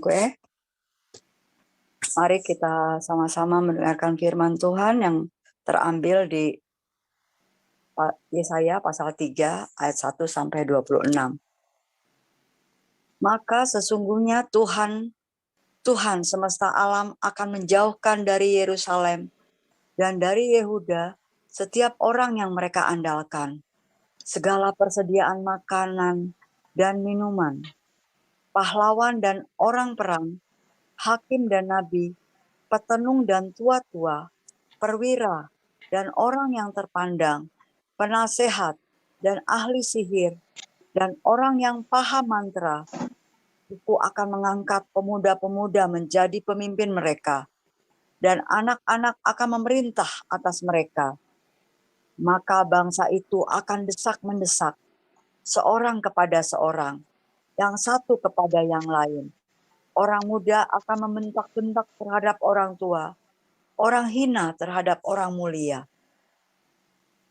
Gue, mari kita sama-sama mendengarkan firman Tuhan yang terambil di Yesaya pasal 3 ayat 1 sampai 26. Maka sesungguhnya Tuhan semesta alam akan menjauhkan dari Yerusalem dan dari Yehuda setiap orang yang mereka andalkan, segala persediaan makanan dan minuman, pahlawan dan orang perang, hakim dan nabi, petenung dan tua-tua, perwira dan orang yang terpandang, penasehat dan ahli sihir, dan orang yang paham mantra. Aku akan mengangkat pemuda-pemuda menjadi pemimpin mereka, dan anak-anak akan memerintah atas mereka. Maka bangsa itu akan desak-mendesak, seorang kepada seorang, yang satu kepada yang lain. Orang muda akan membentak-bentak terhadap orang tua, orang hina terhadap orang mulia.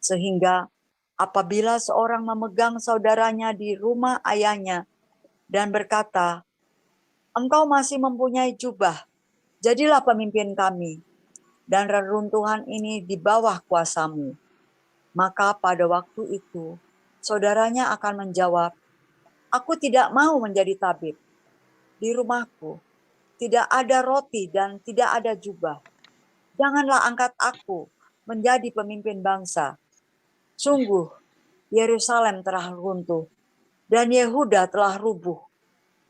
Sehingga apabila seorang memegang saudaranya di rumah ayahnya dan berkata, "Engkau masih mempunyai jubah, jadilah pemimpin kami, dan reruntuhan ini di bawah kuasamu." Maka pada waktu itu, saudaranya akan menjawab, "Aku tidak mau menjadi tabib. Di rumahku tidak ada roti dan tidak ada jubah. Janganlah angkat aku menjadi pemimpin bangsa. Sungguh, Yerusalem telah runtuh dan Yehuda telah rubuh.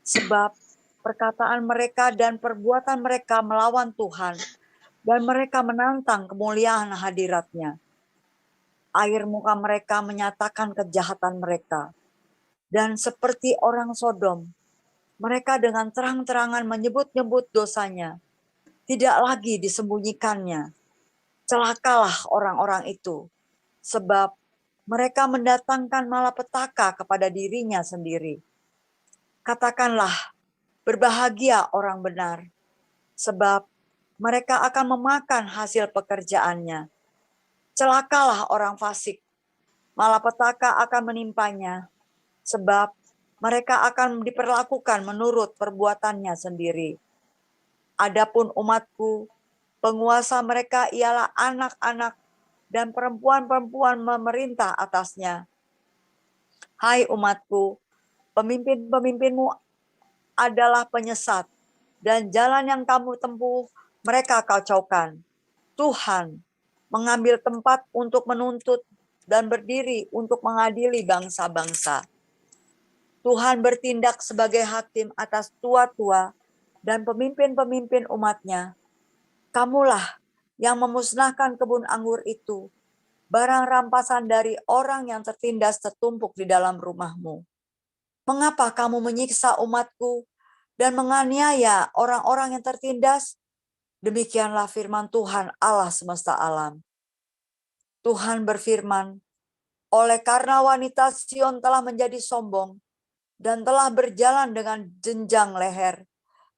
Sebab perkataan mereka dan perbuatan mereka melawan Tuhan, dan mereka menantang kemuliaan hadirat-Nya. Air muka mereka menyatakan kejahatan mereka. Dan seperti orang Sodom, mereka dengan terang-terangan menyebut-nyebut dosanya. Tidak lagi disembunyikannya. Celakalah orang-orang itu, sebab mereka mendatangkan malapetaka kepada dirinya sendiri. Katakanlah, berbahagia orang benar, sebab mereka akan memakan hasil pekerjaannya. Celakalah orang fasik, malapetaka akan menimpanya, sebab mereka akan diperlakukan menurut perbuatannya sendiri. Adapun umatku, penguasa mereka ialah anak-anak dan perempuan-perempuan memerintah atasnya. Hai umatku, pemimpin-pemimpinmu adalah penyesat, dan jalan yang kamu tempuh mereka kacaukan. Tuhan mengambil tempat untuk menuntut dan berdiri untuk mengadili bangsa-bangsa. Tuhan bertindak sebagai hakim atas tua-tua dan pemimpin-pemimpin umat-Nya. Kamulah yang memusnahkan kebun anggur itu, barang rampasan dari orang yang tertindas tertumpuk di dalam rumahmu. Mengapa kamu menyiksa umatku dan menganiaya orang-orang yang tertindas? Demikianlah firman Tuhan Allah semesta alam. Tuhan berfirman, oleh karena wanita Sion telah menjadi sombong dan telah berjalan dengan jenjang leher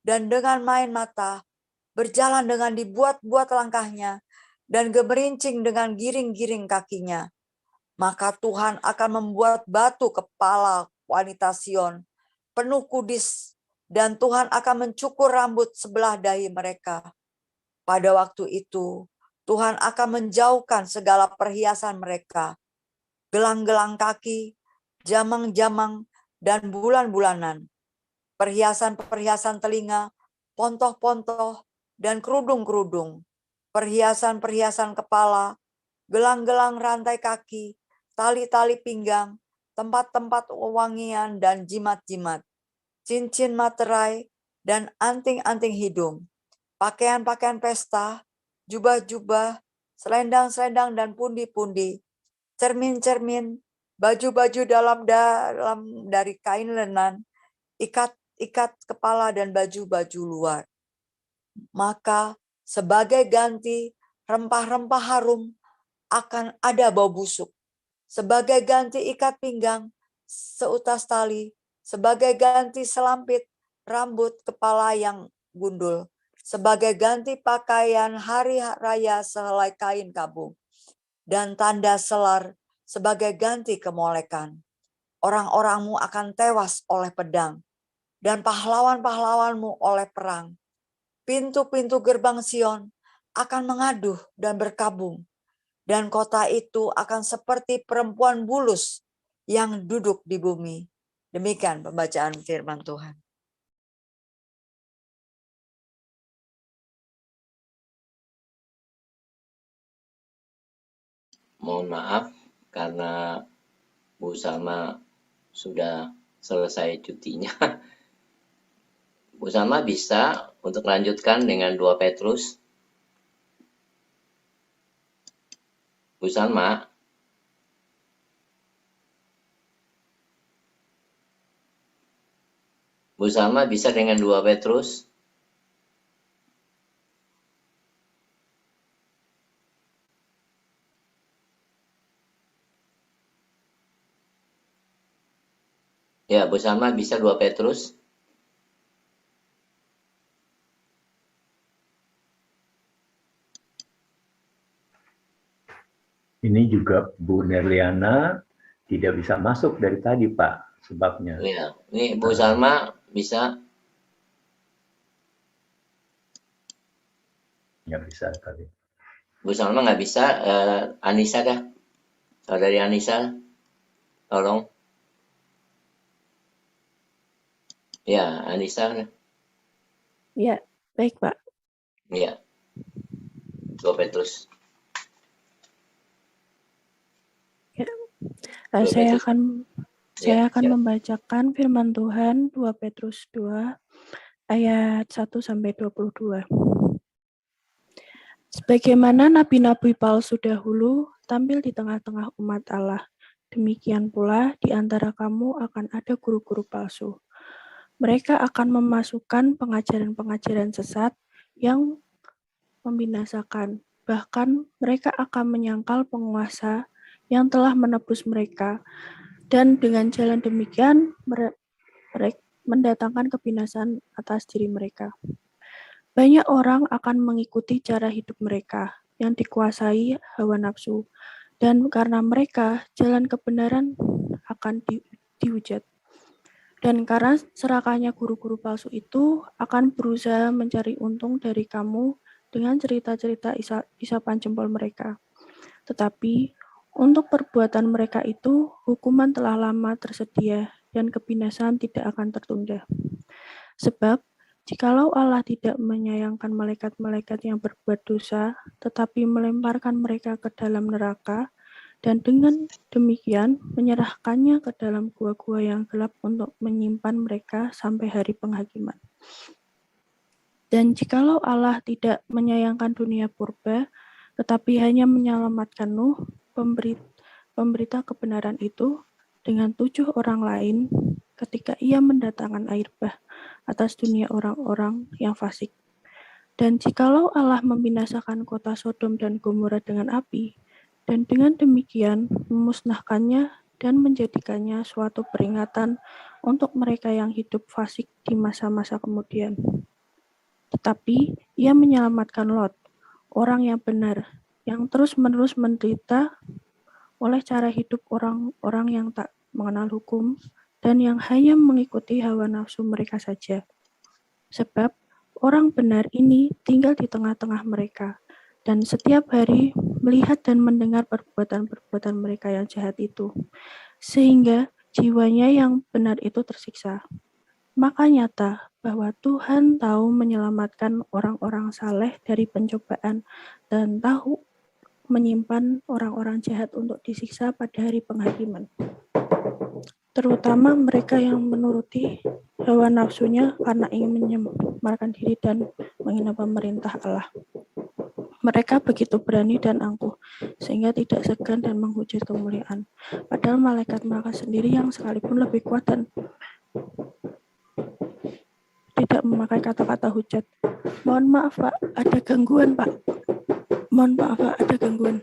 dan dengan main mata, berjalan dengan dibuat-buat langkahnya dan gemerincing dengan giring-giring kakinya, maka Tuhan akan membuat batu kepala wanita Sion penuh kudis, dan Tuhan akan mencukur rambut sebelah dahi mereka. Pada waktu itu, Tuhan akan menjauhkan segala perhiasan mereka, gelang-gelang kaki, jamang-jamang, dan bulan-bulanan, perhiasan-perhiasan telinga, pontoh-pontoh, dan kerudung-kerudung, perhiasan-perhiasan kepala, gelang-gelang rantai kaki, tali-tali pinggang, tempat-tempat wangian dan jimat-jimat, cincin materai, dan anting-anting hidung, pakaian-pakaian pesta, jubah-jubah, selendang-selendang dan pundi-pundi, cermin-cermin, baju-baju dalam dari kain lenan, ikat kepala dan baju-baju luar. Maka sebagai ganti rempah-rempah harum akan ada bau busuk. Sebagai ganti ikat pinggang, seutas tali, sebagai ganti selampit rambut kepala yang gundul, sebagai ganti pakaian hari raya sehelai kain kabung, dan tanda selar sebagai ganti kemolekan. Orang-orangmu akan tewas oleh pedang, dan pahlawan-pahlawanmu oleh perang. Pintu-pintu gerbang Sion akan mengaduh dan berkabung, dan kota itu akan seperti perempuan bulus yang duduk di bumi. Demikian pembacaan firman Tuhan. Mohon maaf karena Bu Salma sudah selesai cutinya. Bu Salma bisa untuk lanjutkan dengan 2 Petrus. Bu Salma. Bu Salma bisa dengan 2 Petrus. Ya, Bu Salma bisa 2 Petrus. Ini juga Bu Nerliana tidak bisa masuk dari tadi, Pak, sebabnya. Ya, ini Bu Salma bisa. Nggak bisa tadi. Bu Salma nggak bisa. Anissa dah. Saudari Anissa, tolong. Ya, Anissa. Ya, baik Pak. Ya, 2 Petrus. Ya. 2 Saya Petrus. akan Ya. membacakan firman Tuhan 2 Petrus 2 ayat 1-22. Sebagaimana nabi-nabi palsu dahulu tampil di tengah-tengah umat Allah, demikian pula di antara kamu akan ada guru-guru palsu. Mereka akan memasukkan pengajaran-pengajaran sesat yang membinasakan. Bahkan mereka akan menyangkal penguasa yang telah menebus mereka, dan dengan jalan demikian mereka mendatangkan kebinasaan atas diri mereka. Banyak orang akan mengikuti cara hidup mereka yang dikuasai hawa nafsu, dan karena mereka jalan kebenaran akan dihujat. Dan karena serakahnya guru-guru palsu itu akan berusaha mencari untung dari kamu dengan cerita-cerita isapan jempol mereka. Tetapi untuk perbuatan mereka itu hukuman telah lama tersedia dan kebinasaan tidak akan tertunda. Sebab jikalau Allah tidak menyayangkan malaikat-malaikat yang berbuat dosa, tetapi melemparkan mereka ke dalam neraka, dan dengan demikian menyerahkannya ke dalam gua-gua yang gelap untuk menyimpan mereka sampai hari penghakiman. Dan jikalau Allah tidak menyayangkan dunia purba, tetapi hanya menyelamatkan Nuh, pemberita kebenaran itu, dengan 7 orang lain, ketika ia mendatangkan air bah atas dunia orang-orang yang fasik. Dan jikalau Allah membinasakan kota Sodom dan Gomora dengan api, dan dengan demikian memusnahkannya dan menjadikannya suatu peringatan untuk mereka yang hidup fasik di masa-masa kemudian. Tetapi ia menyelamatkan Lot, orang yang benar, yang terus-menerus menderita oleh cara hidup orang-orang yang tak mengenal hukum dan yang hanya mengikuti hawa nafsu mereka saja. Sebab orang benar ini tinggal di tengah-tengah mereka, dan setiap hari melihat dan mendengar perbuatan-perbuatan mereka yang jahat itu, sehingga jiwanya yang benar itu tersiksa. Maka nyata bahwa Tuhan tahu menyelamatkan orang-orang saleh dari pencobaan dan tahu menyimpan orang-orang jahat untuk disiksa pada hari penghakiman. Terutama mereka yang menuruti hawa nafsunya karena ingin menyamarkan diri dan menghina pemerintah Allah. Mereka begitu berani dan angkuh, sehingga tidak segan dan menghujat kemuliaan. Padahal malaikat mereka sendiri yang sekalipun lebih kuat dan tidak memakai kata-kata hujat. Mohon maaf Pak, ada gangguan Pak. Mohon maaf Pak, ada gangguan.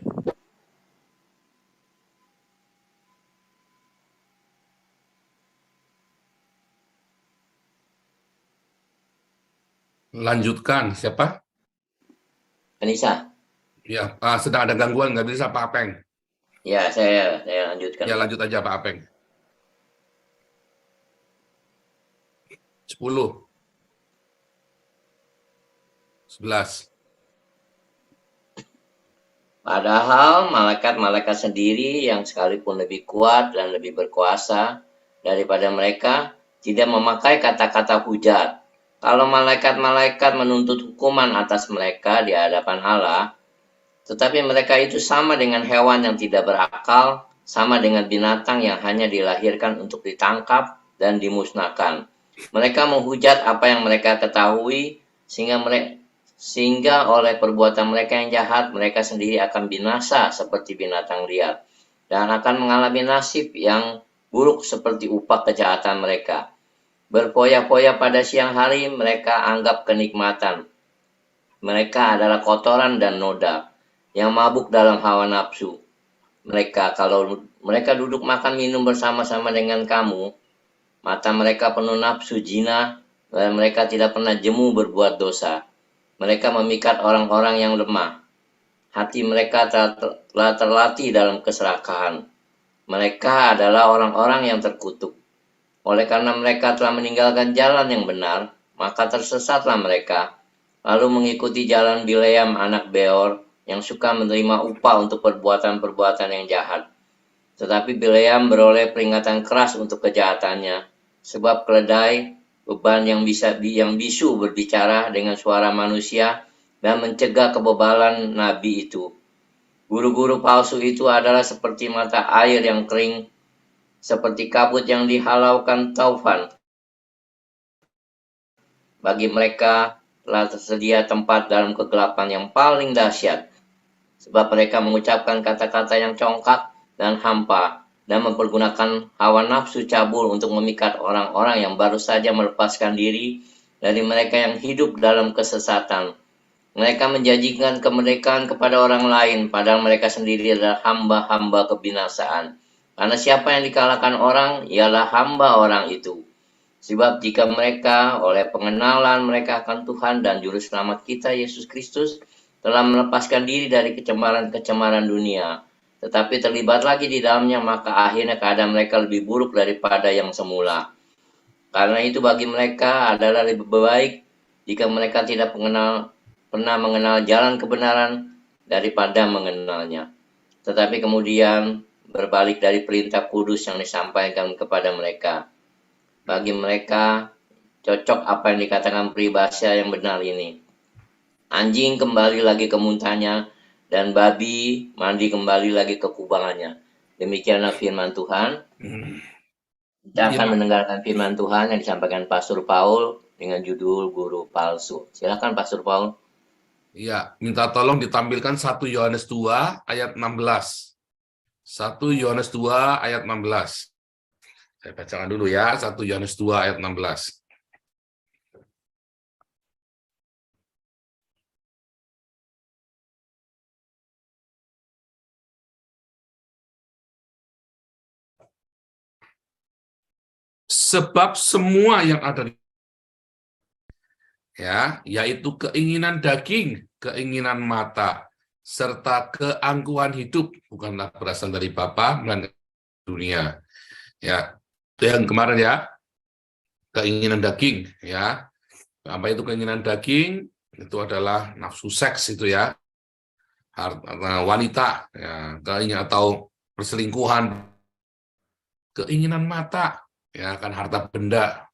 Lanjutkan, siapa? Anissa. Ya, sedang ada gangguan, nggak bisa Pak Apeng. Ya, saya lanjutkan. Ya, lanjut aja Pak Apeng. 10. 11. Padahal malaikat-malaikat sendiri yang sekalipun lebih kuat dan lebih berkuasa daripada mereka tidak memakai kata-kata hujat. Kalau malaikat-malaikat menuntut hukuman atas mereka di hadapan Allah, tetapi mereka itu sama dengan hewan yang tidak berakal, sama dengan binatang yang hanya dilahirkan untuk ditangkap dan dimusnahkan. Mereka menghujat apa yang mereka ketahui, sehingga oleh perbuatan mereka yang jahat, mereka sendiri akan binasa seperti binatang liar, dan akan mengalami nasib yang buruk seperti upah kejahatan mereka. Berfoya-foya pada siang hari mereka anggap kenikmatan. Mereka adalah kotoran dan noda yang mabuk dalam hawa nafsu. Kalau mereka duduk makan minum bersama-sama dengan kamu, mata mereka penuh nafsu zina, dan mereka tidak pernah jemu berbuat dosa. Mereka memikat orang-orang yang lemah. Hati mereka telah terlatih dalam keserakahan. Mereka adalah orang-orang yang terkutuk. Oleh karena mereka telah meninggalkan jalan yang benar, maka tersesatlah mereka, lalu mengikuti jalan Bileam anak Beor, yang suka menerima upah untuk perbuatan-perbuatan yang jahat. Tetapi Bileam beroleh peringatan keras untuk kejahatannya, sebab keledai, beban yang bisu berbicara dengan suara manusia dan mencegah kebebalan nabi itu. Guru-guru palsu itu adalah seperti mata air yang kering, seperti kabut yang dihalaukan taufan. Bagi mereka telah tersedia tempat dalam kegelapan yang paling dahsyat, sebab mereka mengucapkan kata-kata yang congkak dan hampa, dan mempergunakan hawa nafsu cabul untuk memikat orang-orang yang baru saja melepaskan diri dari mereka yang hidup dalam kesesatan. Mereka menjanjikan kemerdekaan kepada orang lain, padahal mereka sendiri adalah hamba-hamba kebinasaan. Karena siapa yang dikalahkan orang, ialah hamba orang itu. Sebab jika mereka oleh pengenalan mereka akan Tuhan dan Juru Selamat kita, Yesus Kristus, telah melepaskan diri dari kecemaran-kecemaran dunia, tetapi terlibat lagi di dalamnya, maka akhirnya keadaan mereka lebih buruk daripada yang semula. Karena itu bagi mereka adalah lebih baik jika mereka tidak pernah mengenal jalan kebenaran daripada mengenalnya. Tetapi kemudian berbalik dari perintah kudus yang disampaikan kepada mereka. Bagi mereka cocok apa yang dikatakan peribahasa yang benar ini. Anjing kembali lagi ke muntahnya, dan babi mandi kembali lagi ke kubangannya. Demikianlah firman Tuhan. Kita akan mendengarkan firman Tuhan yang disampaikan Pastor Paul dengan judul Guru Palsu. Silakan Pastor Paul. Iya, minta tolong ditampilkan 1 Yohanes 2 ayat 16. 1 Yohanes 2 ayat 16. Saya bacakan dulu ya, 1 Yohanes 2 ayat 16. Sebab semua yang ada yaitu keinginan daging, keinginan mata, serta keangkuhan hidup bukanlah berasal dari Bapa melainkan dunia. Ya, itu yang kemarin ya, keinginan daging ya. Apa itu keinginan daging? Itu adalah nafsu seks itu ya, wanita, ya, keinginan atau perselingkuhan, keinginan mata, ya kan harta benda,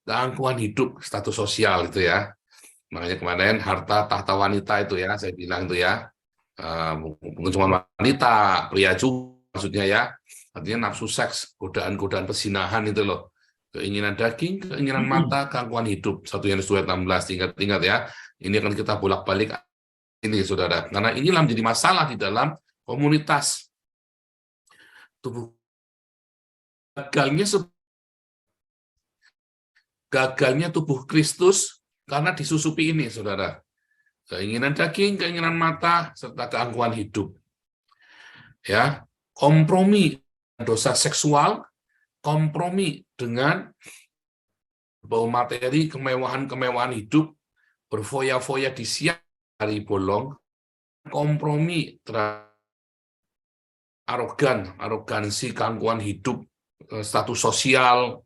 keangkuhan hidup, status sosial itu ya. Makanya kemarin harta tahta wanita itu ya, saya bilang itu ya, bukan cuma wanita, pria juga maksudnya ya. Artinya nafsu seks, godaan-godaan pesinahan itu loh. Keinginan daging, keinginan mata, keangkuhan hidup. 1 Yohanes 2:16, ingat-ingat ya. Ini akan kita bolak-balik ini saudara. Karena inilah menjadi masalah di dalam komunitas. Gagalnya tubuh Kristus karena disusupi ini, saudara. Keinginan daging, keinginan mata, serta keangkuhan hidup. Ya, kompromi dosa seksual, kompromi dengan bau materi, kemewahan-kemewahan hidup, berfoya-foya di siang hari bolong, kompromi terhadap arogansi, keangkuhan hidup, status sosial,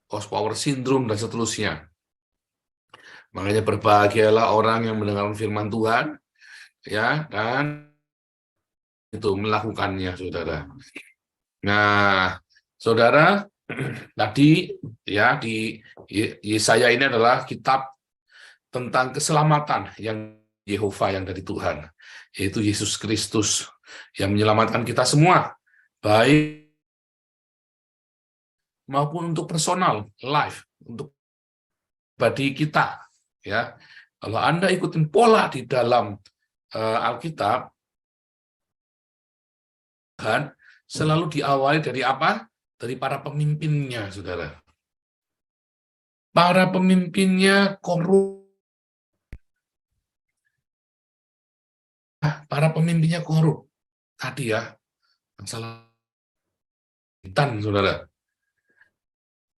power syndrome, dan seterusnya. Makanya berbahagialah orang yang mendengarkan firman Tuhan, ya, dan itu melakukannya, saudara. Nah, saudara, tadi ya di Yesaya ini adalah kitab tentang keselamatan yang Yehova yang dari Tuhan, yaitu Yesus Kristus yang menyelamatkan kita semua, baik maupun untuk personal, life, untuk pribadi kita. Ya, kalau Anda ikutin pola di dalam Alkitab, kan selalu diawali dari apa? Dari para pemimpinnya, saudara. Para pemimpinnya korup. Para pemimpinnya korup. Tadi ya, masalah saudara.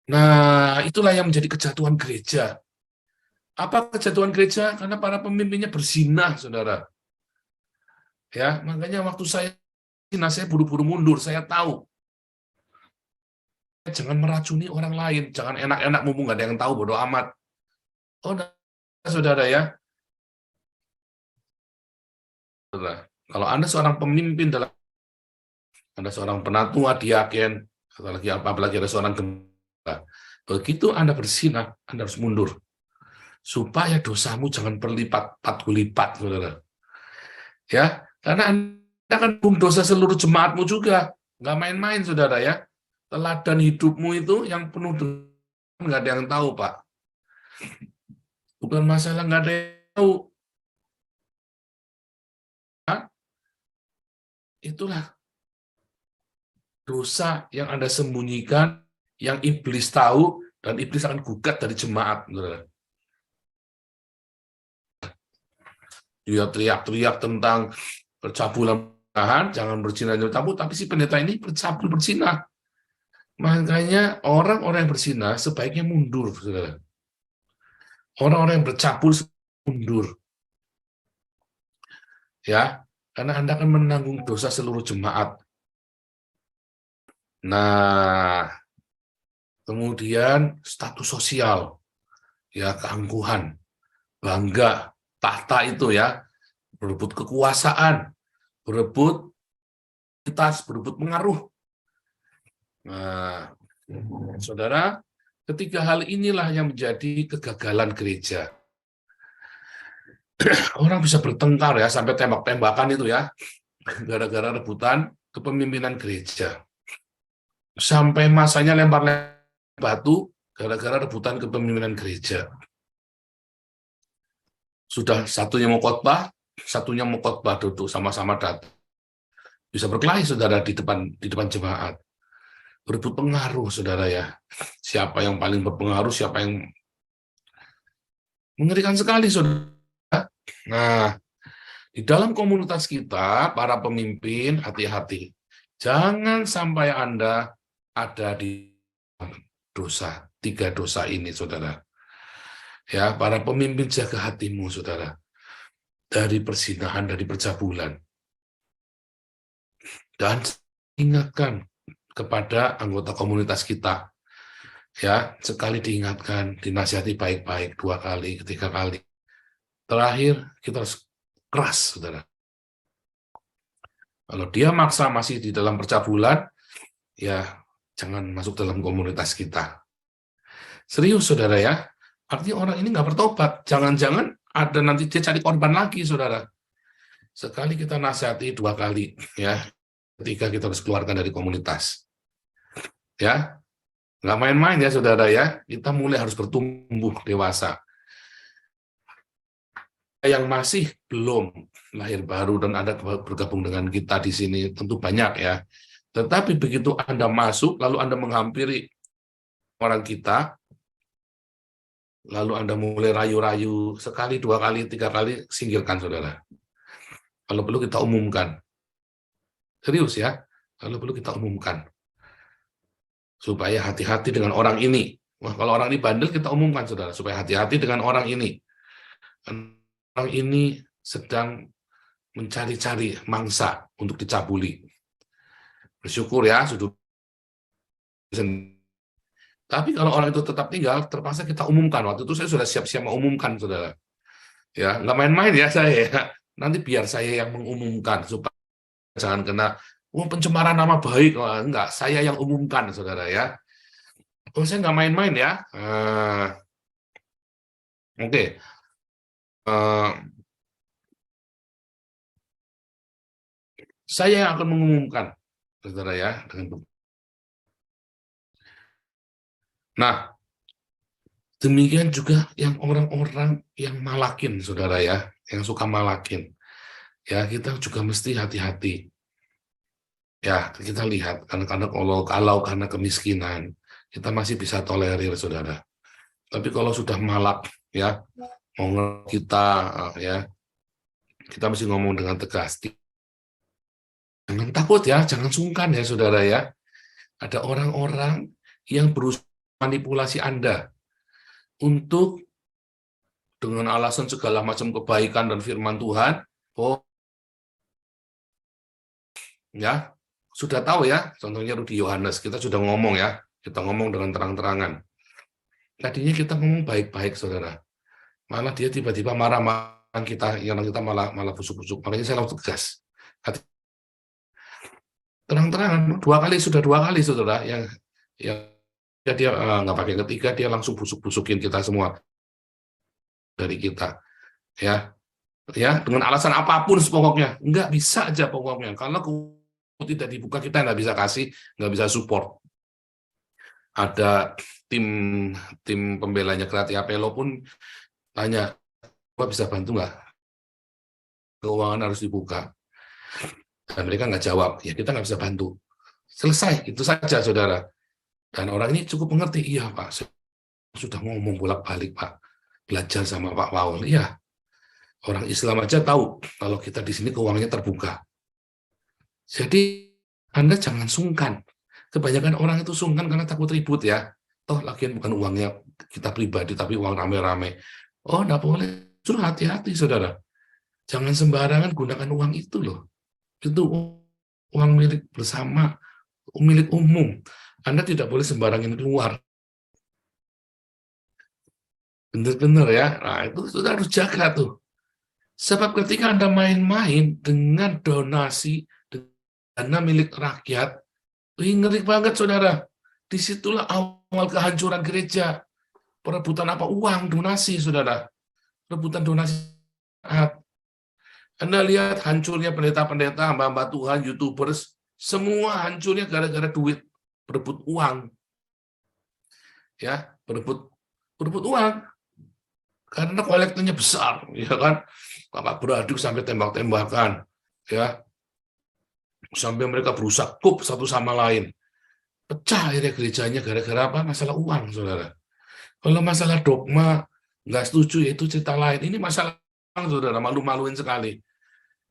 Nah, itulah yang menjadi kejatuhan gereja. Apa kejatuhan gereja? Karena para pemimpinnya berzina, saudara. Ya, makanya waktu saya buru-buru mundur. Saya tahu. Jangan meracuni orang lain. Jangan enak-enak mumpung nggak ada yang tahu, bodoh amat. Oh, nah, saudara ya. Saudara, kalau Anda seorang pemimpin dalam Anda seorang penatua, diaken, apalagi ada seorang gembala, begitu Anda berzina, Anda harus mundur. Supaya dosamu jangan berlipat-lipat kulipat, saudara. Ya, karena Anda akan dosa seluruh jemaatmu juga. Nggak main-main, saudara ya. Teladan hidupmu itu yang penuh dengan nggak ada yang tahu, Pak. Bukan masalah nggak ada yang tahu. Itulah dosa yang Anda sembunyikan, yang iblis tahu, dan iblis akan gugat dari jemaat. Dia teriak-teriak tentang percabulan, jangan berzina, tapi si pendeta ini bercabul berzina. Makanya orang-orang yang berzina sebaiknya mundur, saudara. Orang-orang yang bercabul mundur. Ya, karena Anda akan menanggung dosa seluruh jemaat. Nah, kemudian status sosial, ya, keangkuhan, bangga, tahta itu ya, berebut kekuasaan, berebut pengaruh. Nah, saudara, ketiga hal inilah yang menjadi kegagalan gereja. Orang bisa bertengkar ya, sampai tembak-tembakan itu ya, gara-gara rebutan kepemimpinan gereja. Sampai masanya lempar batu, gara-gara rebutan kepemimpinan gereja. Sudah satunya mau khotbah, duduk sama-sama datang. Bisa berkelahi, saudara, di depan jemaat. Berebut pengaruh, saudara ya. Siapa yang paling berpengaruh, siapa yang mengerikan sekali, saudara. Nah, di dalam komunitas kita, para pemimpin, hati-hati. Jangan sampai Anda ada di dosa, 3 dosa ini, saudara. Ya, para pemimpin, jaga hatimu, saudara. Dari perzinahan, dari percabulan. Dan ingatkan kepada anggota komunitas kita, ya, sekali diingatkan, dinasihati baik-baik, 2 kali, 3 kali. Terakhir, kita harus keras, saudara. Kalau dia maksa masih di dalam percabulan, ya jangan masuk dalam komunitas kita. Serius, saudara ya. Artinya orang ini nggak bertobat. Jangan-jangan ada nanti dia cari korban lagi, saudara. Sekali kita nasihati, 2 kali, ya. Ketika kita harus keluarkan dari komunitas. Ya, nggak main-main ya, saudara ya. Kita mulai harus bertumbuh dewasa. Yang masih belum lahir baru dan Anda bergabung dengan kita di sini tentu banyak ya. Tetapi begitu Anda masuk, lalu Anda menghampiri orang kita, lalu Anda mulai rayu-rayu, sekali, 2 kali, 3 kali, singkirkan, saudara. Kalau perlu kita umumkan. Serius ya, kalau perlu kita umumkan. Supaya hati-hati dengan orang ini. Wah, kalau orang ini bandel, kita umumkan, saudara. Supaya hati-hati dengan orang ini. Orang ini sedang mencari-cari mangsa untuk dicabuli. Bersyukur ya, sudah. Tapi kalau orang itu tetap tinggal, terpaksa kita umumkan. Waktu itu saya sudah siap-siap mengumumkan, saudara. Ya, nggak main-main ya saya. Ya. Nanti biar saya yang mengumumkan supaya jangan kena pencemaran nama baik. Wah, enggak, saya yang umumkan, saudara ya. Oh, saya nggak main-main ya. Oke. Saya yang akan mengumumkan, saudara ya. Nah, demikian juga yang orang-orang yang malakin, saudara ya, yang suka malakin. Ya, kita juga mesti hati-hati. Ya, kita lihat, karena kalau karena kemiskinan, kita masih bisa tolerir, saudara. Tapi kalau sudah malak, ya, mau kita, ya, kita mesti ngomong dengan tegas. Jangan takut ya, jangan sungkan ya, saudara ya. Ada orang-orang yang berusaha manipulasi Anda untuk dengan alasan segala macam kebaikan dan firman Tuhan. Oh, ya, sudah tahu ya, contohnya Rudi Yohanes, kita sudah ngomong ya, kita ngomong dengan terang-terangan. Tadinya kita ngomong baik-baik, saudara. Malah dia tiba-tiba marah-marah kita, yang kita malah busuk-busuk. Makanya saya langsung tegas. Terang-terangan, dua kali, saudara, yang dia nggak pakai ketiga, dia langsung busuk-busukin kita semua dari kita, ya, dengan alasan apapun pokoknya, nggak bisa aja pokoknya. Kalau tidak dibuka, kita nggak bisa kasih, nggak bisa support. Ada tim pembelanya Kreatif Apelo pun tanya, Pak bisa bantu nggak? Keuangan harus dibuka. Dan mereka nggak jawab, ya kita nggak bisa bantu. Selesai, itu saja, saudara. Dan orang ini cukup mengerti, iya Pak, saya sudah ngomong bolak-balik Pak, belajar sama Pak Paul. Iya, orang Islam aja tahu kalau kita di sini keuangannya terbuka. Jadi Anda jangan sungkan. Kebanyakan orang itu sungkan karena takut ribut ya. Toh lagian bukan uangnya kita pribadi, tapi uang rame-rame. Oh, enggak boleh. Justru hati-hati, saudara. Jangan sembarangan gunakan uang itu loh. Itu uang milik bersama, milik umum. Anda tidak boleh sembarangan keluar. Benar-benar ya. Nah, itu sudah harus jaga tuh. Sebab ketika Anda main-main dengan donasi, dana milik rakyat, ngeri banget, saudara. Disitulah awal kehancuran gereja. Perebutan apa? Uang, donasi, saudara. Perebutan donasi. Anda lihat hancurnya pendeta-pendeta, hamba-hamba Tuhan, YouTubers, semua hancurnya gara-gara duit, berebut uang. Ya, berebut uang. Karena kolektornya besar, ya kan? Kakak beradik sampai tembak-tembakan, ya. Sampai mereka berusak kup satu sama lain. Pecah akhirnya gerejanya gara-gara apa? Masalah uang, saudara. Kalau masalah dogma, nggak setuju, ya itu cerita lain. Ini masalah uang, saudara, malu-maluin sekali.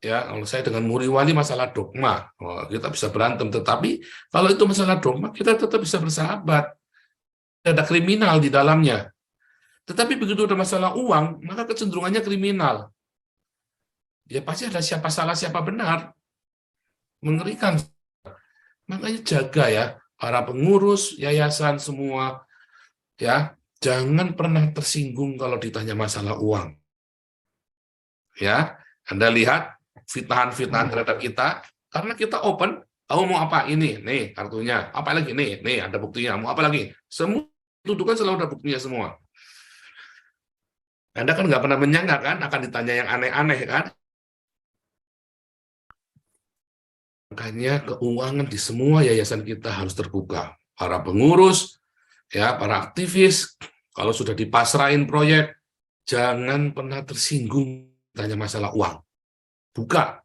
Ya, kalau saya dengan Muri Wali masalah dogma, kita bisa berantem. Tetapi kalau itu masalah dogma, kita tetap bisa bersahabat. Ada kriminal di dalamnya. Tetapi begitu ada masalah uang, maka kecenderungannya kriminal. Ya pasti ada siapa salah, siapa benar. Mengerikan. Makanya jaga ya, para pengurus, yayasan semua, ya jangan pernah tersinggung kalau ditanya masalah uang. Ya, Anda lihat fitnahan-fitnahan terhadap kita, karena kita open, kamu mau apa? Ini, nih kartunya. Apa lagi? Nih ada buktinya. Mau apa lagi? Semua tuduhan selalu ada buktinya semua. Anda kan nggak pernah menyangka kan akan ditanya yang aneh-aneh kan? Makanya keuangan di semua yayasan kita harus terbuka. Para pengurus, ya para aktivis, kalau sudah dipasrahin proyek, jangan pernah tersinggung tanya masalah uang. Buka.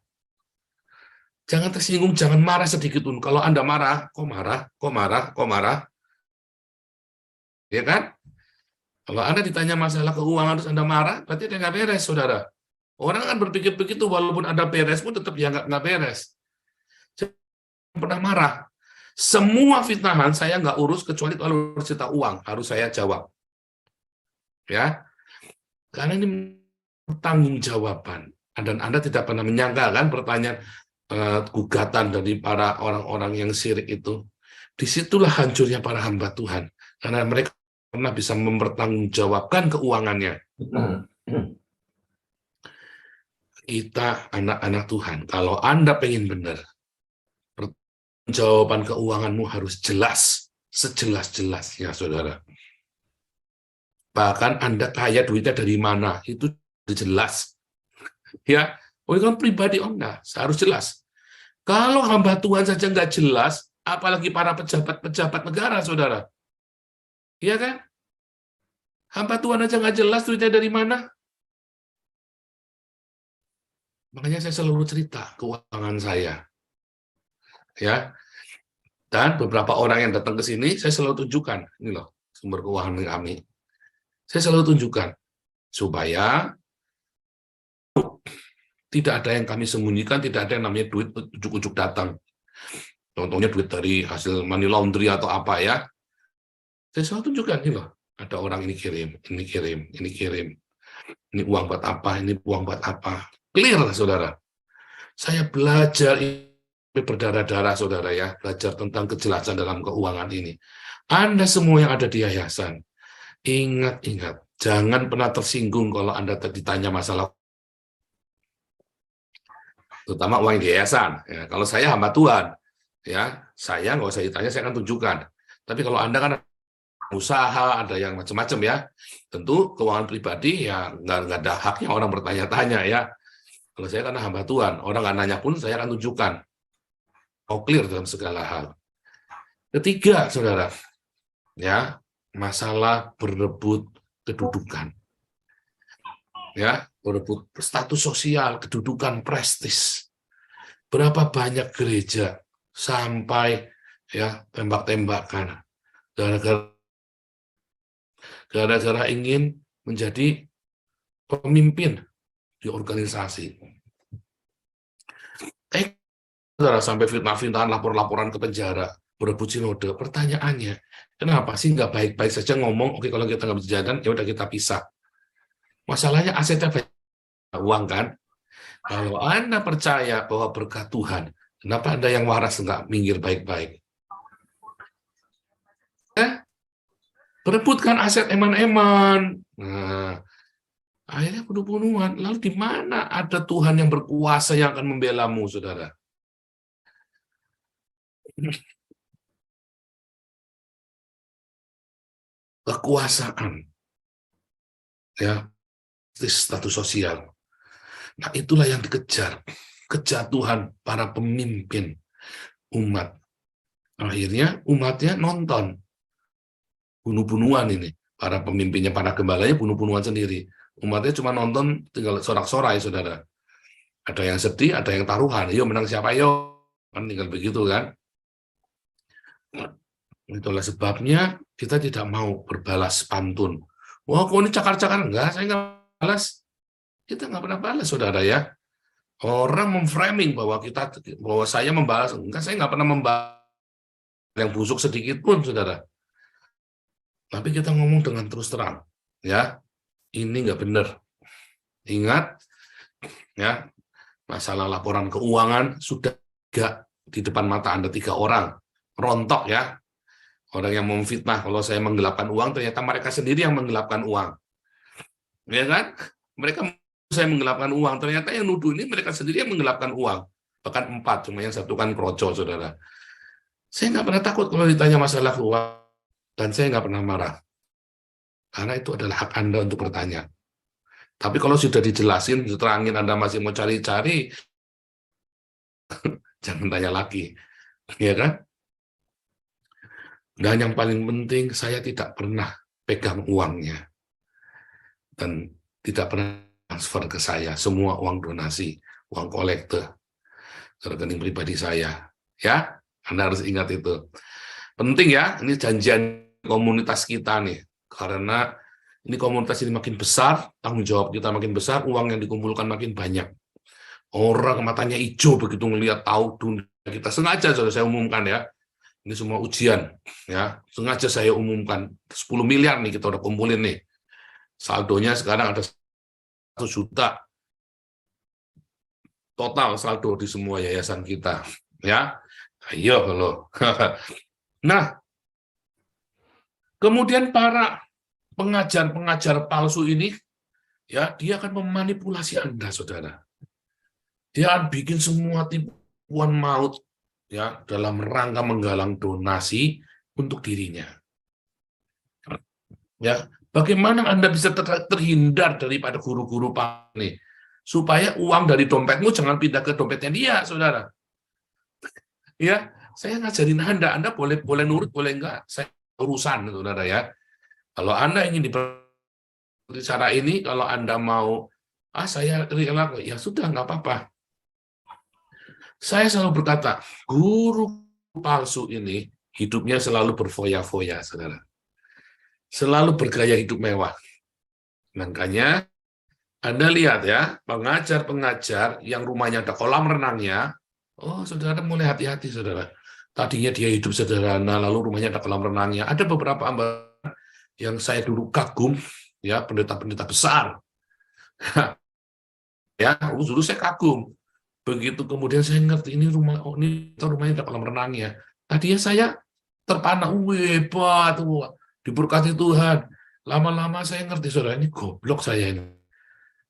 Jangan tersinggung, jangan marah sedikit pun. Kalau Anda marah, kok marah? Ya kan? Kalau Anda ditanya masalah keuangan terus Anda marah, berarti dia nggak beres, saudara. Orang kan berpikir begitu, walaupun Anda beres pun tetap dia nggak beres. Jangan pernah marah. Semua fitnahan saya nggak urus, kecuali kalau cerita uang, harus saya jawab. Ya, karena ini pertanggungjawaban. Dan Anda tidak pernah menyangka kan pertanyaan gugatan dari para orang-orang yang syirik itu. Disitulah hancurnya para hamba Tuhan. karena mereka pernah bisa mempertanggungjawabkan keuangannya. Kita anak-anak Tuhan, kalau Anda pengen benar, jawaban keuanganmu harus jelas, sejelas-jelasnya, saudara. Bahkan Anda kaya duitnya dari mana, itu jelas. Ya, kan pribadi enggak, harus jelas. Kalau hamba Tuhan saja nggak jelas, apalagi para pejabat-pejabat negara, saudara. Iya kan? Hamba Tuhan aja nggak jelas duitnya dari mana. Makanya saya selalu cerita keuangan saya. Ya. Dan beberapa orang yang datang ke sini, saya selalu tunjukkan, ini loh, sumber keuangan kami. Saya selalu tunjukkan, supaya tidak ada yang kami sembunyikan, tidak ada yang namanya duit ujuk-ujuk datang. Contohnya duit dari hasil money laundry atau apa ya. Saya selalu tunjukkan, ini loh, ada orang ini kirim, ini kirim, ini kirim. Ini uang buat apa, ini uang buat apa. Clear, saudara. Saya belajar berdarah-darah, saudara ya, belajar tentang kejelasan dalam keuangan ini. Anda semua yang ada di yayasan, ingat, jangan pernah tersinggung kalau Anda ditanya masalah, terutama uang di yayasan. Ya, kalau saya hamba Tuhan, ya saya nggak usah ditanya, saya akan tunjukkan. Tapi kalau Anda kan usaha, ada yang macam-macam ya, tentu keuangan pribadi ya nggak ada haknya orang bertanya-tanya ya. Kalau saya karena hamba Tuhan, orang nggak nanya pun saya akan tunjukkan. Clear dalam segala hal. Ketiga, saudara, ya masalah berebut kedudukan, ya berebut status sosial, kedudukan, prestis. Berapa banyak gereja sampai ya tembak-tembakan gara-gara ingin menjadi pemimpin di organisasi. Saudara, sampai fitnah-fitnahan, lapor-laporan ke penjara, berebut sinode. Pertanyaannya, kenapa sih nggak baik-baik saja ngomong, oke kalau kita nggak bisa jalan, ya udah kita pisah. Masalahnya asetnya banyak uang kan? Kalau Anda percaya bahwa berkat Tuhan, kenapa Anda yang waras nggak minggir baik-baik? Berebutkan aset eman-eman. Nah, akhirnya bunuh-bunuhan. Lalu di mana ada Tuhan yang berkuasa yang akan membelamu, saudara? Kekuasaan, ya, status sosial. Nah, itulah yang dikejar, kejatuhan para pemimpin umat. Akhirnya umatnya nonton bunuh-bunuhan ini, para pemimpinnya, para gembalanya bunuh-bunuhan sendiri. Umatnya cuma nonton, tinggal sorak-sorai, saudara. Ada yang sedih, ada yang taruhan. Yo menang siapa yo? Kan tinggal begitu kan. Itulah sebabnya kita tidak mau berbalas pantun. Wah, kok ini cakar-cakar? Enggak, saya nggak balas. Kita nggak pernah balas, saudara ya. Orang memframing bahwa saya membalas. Enggak, saya nggak pernah membalas yang busuk sedikit pun, saudara. Tapi kita ngomong dengan terus terang, ya. Ini nggak benar. Ingat, ya, masalah laporan keuangan sudah di depan mata Anda 3 orang. Rontok ya. Orang yang memfitnah kalau saya menggelapkan uang, ternyata mereka sendiri yang menggelapkan uang. Ya kan? Mereka saya menggelapkan uang, ternyata yang nuduh ini mereka sendiri yang menggelapkan uang. Bahkan 4, cuma yang 1 kan kroco, saudara. Saya nggak pernah takut kalau ditanya masalah uang, dan saya nggak pernah marah. Karena itu adalah hak Anda untuk bertanya. Tapi kalau sudah dijelasin, diterangin, Anda masih mau cari-cari, jangan tanya lagi. Ya kan? Dan yang paling penting, saya tidak pernah pegang uangnya. Dan tidak pernah transfer ke saya. Semua uang donasi, uang kolektor, ke rekening pribadi saya. Ya, Anda harus ingat itu. Penting ya, ini janjian komunitas kita nih. Karena ini komunitas ini makin besar, tanggung jawab kita makin besar, uang yang dikumpulkan makin banyak. Orang matanya hijau begitu ngelihat tahu dunia kita. Sengaja sudah saya umumkan ya. Ini semua ujian, ya. Sengaja saya umumkan 10 miliar nih kita udah kumpulin nih. Saldonya sekarang ada 1 juta total saldo di semua yayasan kita, ya. Ayo kalau. Nah, Kemudian para pengajar-pengajar palsu ini, ya, dia akan memanipulasi Anda, saudara. Dia akan bikin semua tipuan maut, ya, dalam rangka menggalang donasi untuk dirinya. Ya, bagaimana Anda bisa terhindar daripada guru-guru palsu ini? Supaya uang dari dompetmu jangan pindah ke dompetnya dia, saudara. Ya, saya ngajarin Anda boleh nurut, boleh enggak, saya urusan, saudara ya. Kalau Anda ingin di cara ini, kalau Anda mau, saya rela, ya sudah, nggak apa-apa. Saya selalu berkata, guru palsu ini hidupnya selalu berfoya-foya, saudara. Selalu bergaya hidup mewah. Makanya, Anda lihat ya, pengajar-pengajar yang rumahnya ada kolam renangnya, saudara mulai hati-hati, saudara. Tadinya dia hidup sederhana, lalu rumahnya ada kolam renangnya. Ada beberapa yang saya dulu kagum, ya, pendeta-pendeta besar. Ya, dulu saya kagum. Begitu kemudian saya ngerti ini rumahnya ada kolam renangnya. Tadinya saya terpana, hebat, diberkati Tuhan. Lama-lama saya ngerti, saudara, ini goblok saya ini.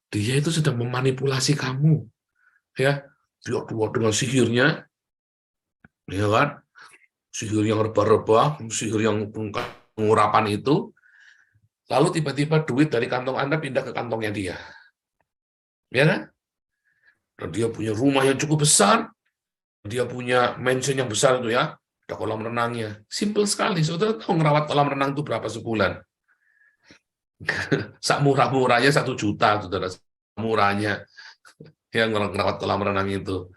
Dia itu sedang memanipulasi kamu, ya. Dia dengan sihirnya, ya kan? Sihir yang rebah-rebah, sihir yang pengurapan itu. Lalu tiba-tiba duit dari kantong Anda pindah ke kantongnya dia. Ya kan? Dan dia punya rumah yang cukup besar, dia punya mansion yang besar itu ya, ada kolam renangnya. Simple sekali, saudara tahu ngerawat kolam renang itu berapa sebulan? Sak murah-murahnya 1 juta, saudara. Murahnya yang ngerawat kolam renang itu.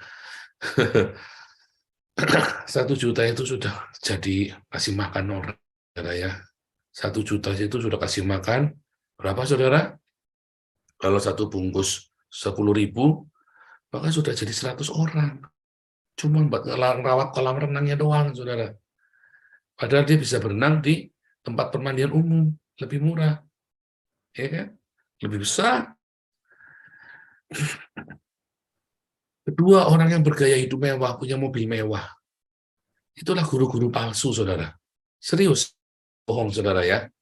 1 juta itu sudah jadi kasih makan orang, saudara ya. 1 juta itu sudah kasih makan, berapa saudara? Kalau satu bungkus 10.000, maka sudah jadi 100 orang. Cuma buat ngerawat kolam renangnya doang, saudara. Padahal dia bisa berenang di tempat permandian umum, lebih murah. Ya kan? Lebih besar. Kedua, orang yang bergaya hidup mewah, punya mobil mewah. Itulah guru-guru palsu, saudara. Serius. Bohong, saudara ya.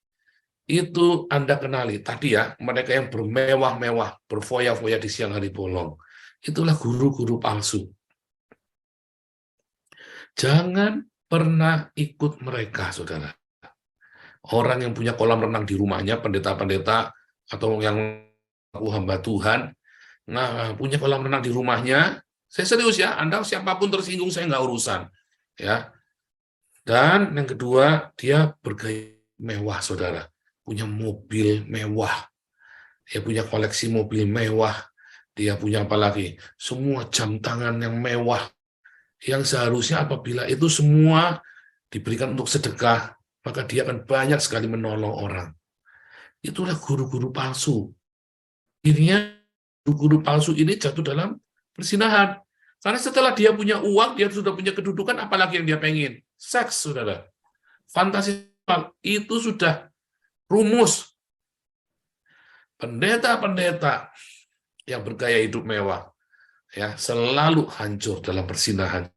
Itu Anda kenali. Tadi ya, mereka yang bermewah-mewah, berfoya-foya di siang hari bolong. Itulah guru-guru palsu. Jangan pernah ikut mereka, saudara. Orang yang punya kolam renang di rumahnya, pendeta-pendeta, atau yang hamba Tuhan, punya kolam renang di rumahnya, saya serius ya, Anda siapapun tersinggung, saya nggak urusan. Ya. Dan yang kedua, dia bergaya mewah, saudara. Punya mobil mewah. Dia punya koleksi mobil mewah. Dia punya apa lagi? Semua jam tangan yang mewah. Yang seharusnya apabila itu semua diberikan untuk sedekah, maka dia akan banyak sekali menolong orang. Itulah guru-guru palsu. Akhirnya guru-guru palsu ini jatuh dalam persinahan. Karena setelah dia punya uang, dia sudah punya kedudukan, apalagi yang dia pengen? Seks, saudara. Fantasi itu sudah rumus. Pendeta-pendeta yang bergaya hidup mewah ya selalu hancur dalam persinahan.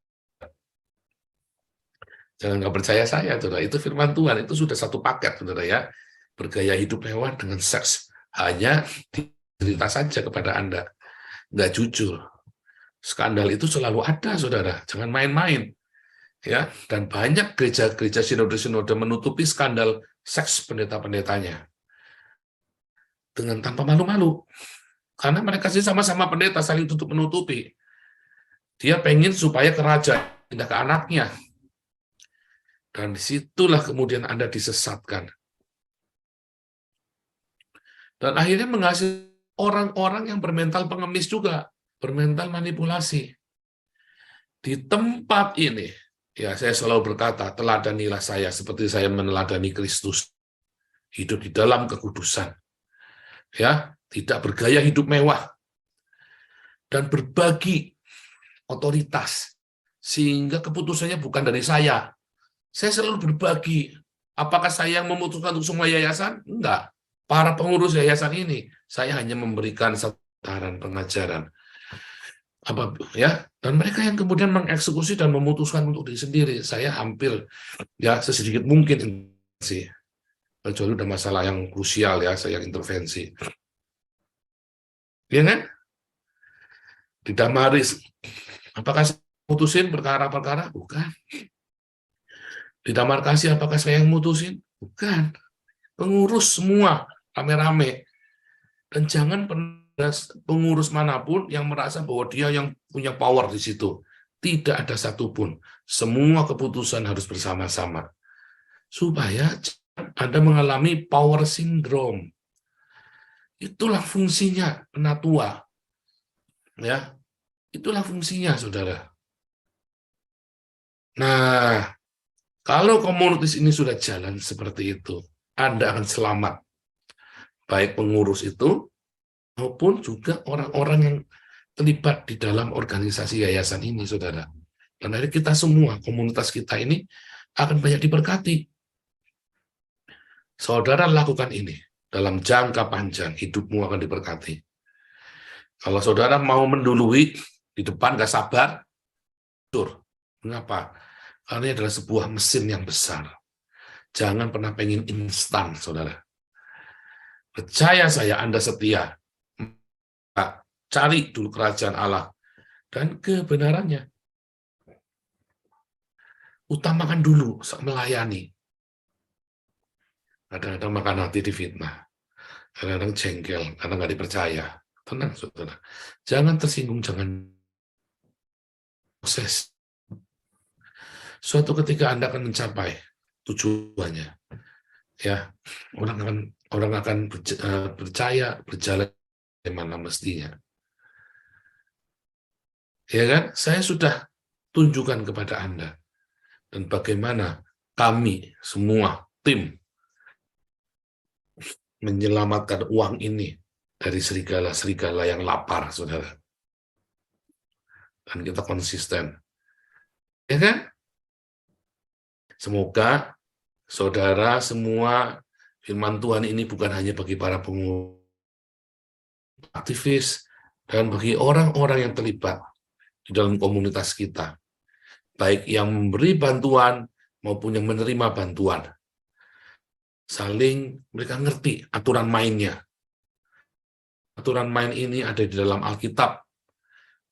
Jangan nggak percaya saya, saudara. Itu firman Tuhan, itu sudah satu paket, saudara ya. Bergaya hidup mewah dengan seks. Hanya cerita saja kepada Anda. Nggak jujur. Skandal itu selalu ada, saudara. Jangan main-main. Ya, dan banyak gereja-gereja sinode-sinode menutupi skandal seks pendeta-pendetanya dengan tanpa malu-malu. Karena mereka sih sama-sama pendeta saling tutup menutupi. Dia pengen supaya kerajaan pindah ke anaknya. Dan disitulah kemudian Anda disesatkan. Dan akhirnya menghasilkan orang-orang yang bermental pengemis juga, bermental manipulasi. Di tempat ini, ya saya selalu berkata, teladanilah saya seperti saya meneladani Kristus. Hidup di dalam kekudusan. Ya, tidak bergaya hidup mewah. Dan berbagi otoritas. Sehingga keputusannya bukan dari saya. Saya selalu berbagi. Apakah saya yang memutuskan untuk semua yayasan? Enggak. Para pengurus yayasan ini, saya hanya memberikan saran pengajaran. Ya, dan mereka yang kemudian mengeksekusi dan memutuskan untuk diri sendiri. Saya hampir ya sesedikit mungkin sih. Kecuali udah masalah yang krusial ya, saya yang intervensi. Iya kan? Di Damaris, apakah saya mutusin perkara-perkara? Bukan. Di Damar Kasih, apakah saya yang mutusin? Bukan. Pengurus semua, rame-rame. Dan jangan pernah pengurus manapun yang merasa bahwa dia yang punya power di situ. Tidak ada satupun. Semua keputusan harus bersama-sama. Supaya Anda mengalami power syndrome. Itulah fungsinya penatua. Ya, itulah fungsinya, saudara. Nah, kalau komunitas ini sudah jalan seperti itu, Anda akan selamat. Baik pengurus itu, maupun juga orang-orang yang terlibat di dalam organisasi yayasan ini, saudara. Dan dari kita semua, komunitas kita ini akan banyak diberkati. Saudara lakukan ini, dalam jangka panjang, hidupmu akan diberkati. Kalau saudara mau mendului, di depan gak sabar, mengapa? Karena ini adalah sebuah mesin yang besar. Jangan pernah pengen instan, saudara. Percaya saya, Anda setia. Cari dulu kerajaan Allah dan kebenarannya. Utamakan dulu melayani. Kadang-kadang makan hati difitnah. Kadang-kadang jengkel, karena nggak dipercaya. Tenang, saudara. Jangan tersinggung, jangan proses. Suatu ketika Anda akan mencapai tujuannya. Ya, orang akan percaya berjalan mana mestinya. Ya kan? Saya sudah tunjukkan kepada Anda dan bagaimana kami semua tim menyelamatkan uang ini dari serigala-serigala yang lapar, saudara. Dan kita konsisten. Ya kan? Semoga saudara semua firman Tuhan ini bukan hanya bagi para pengurus, aktivis, dan bagi orang-orang yang terlibat di dalam komunitas kita. Baik yang memberi bantuan maupun yang menerima bantuan. Saling mereka ngerti aturan mainnya. Aturan main ini ada di dalam Alkitab,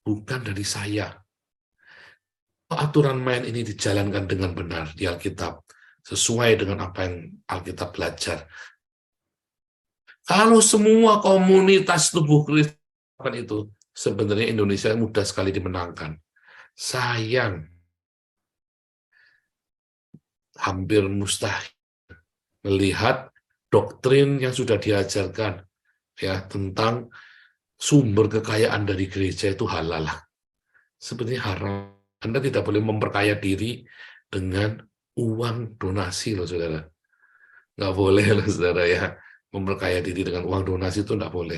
bukan dari saya. Aturan main ini dijalankan dengan benar di Alkitab, sesuai dengan apa yang Alkitab belajar. Kalau semua komunitas tubuh Kristus itu, sebenarnya Indonesia mudah sekali dimenangkan. Sayang, hampir mustahil melihat doktrin yang sudah diajarkan ya tentang sumber kekayaan dari gereja itu halal. Sebenarnya haram. Anda tidak boleh memperkaya diri dengan uang donasi loh, saudara. Nggak boleh loh, saudara ya. Memperkaya diri dengan uang donasi itu nggak boleh.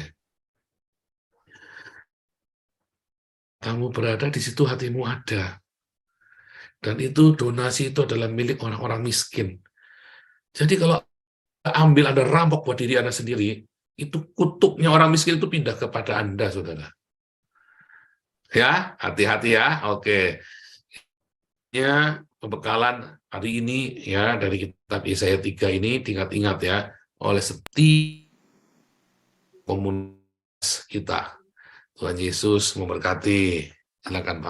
Kamu berada di situ, hatimu ada. Dan itu donasi itu adalah milik orang-orang miskin. Jadi kalau ambil Anda rampok buat diri Anda sendiri, itu kutuknya orang miskin itu pindah kepada Anda, saudara. Ya, hati-hati ya. Oke. Ya, pembekalan hari ini ya dari kitab Yesaya 3 ini diingat-ingat ya oleh setiap komunitas kita. Tuhan Yesus memberkati. Silakan Pak.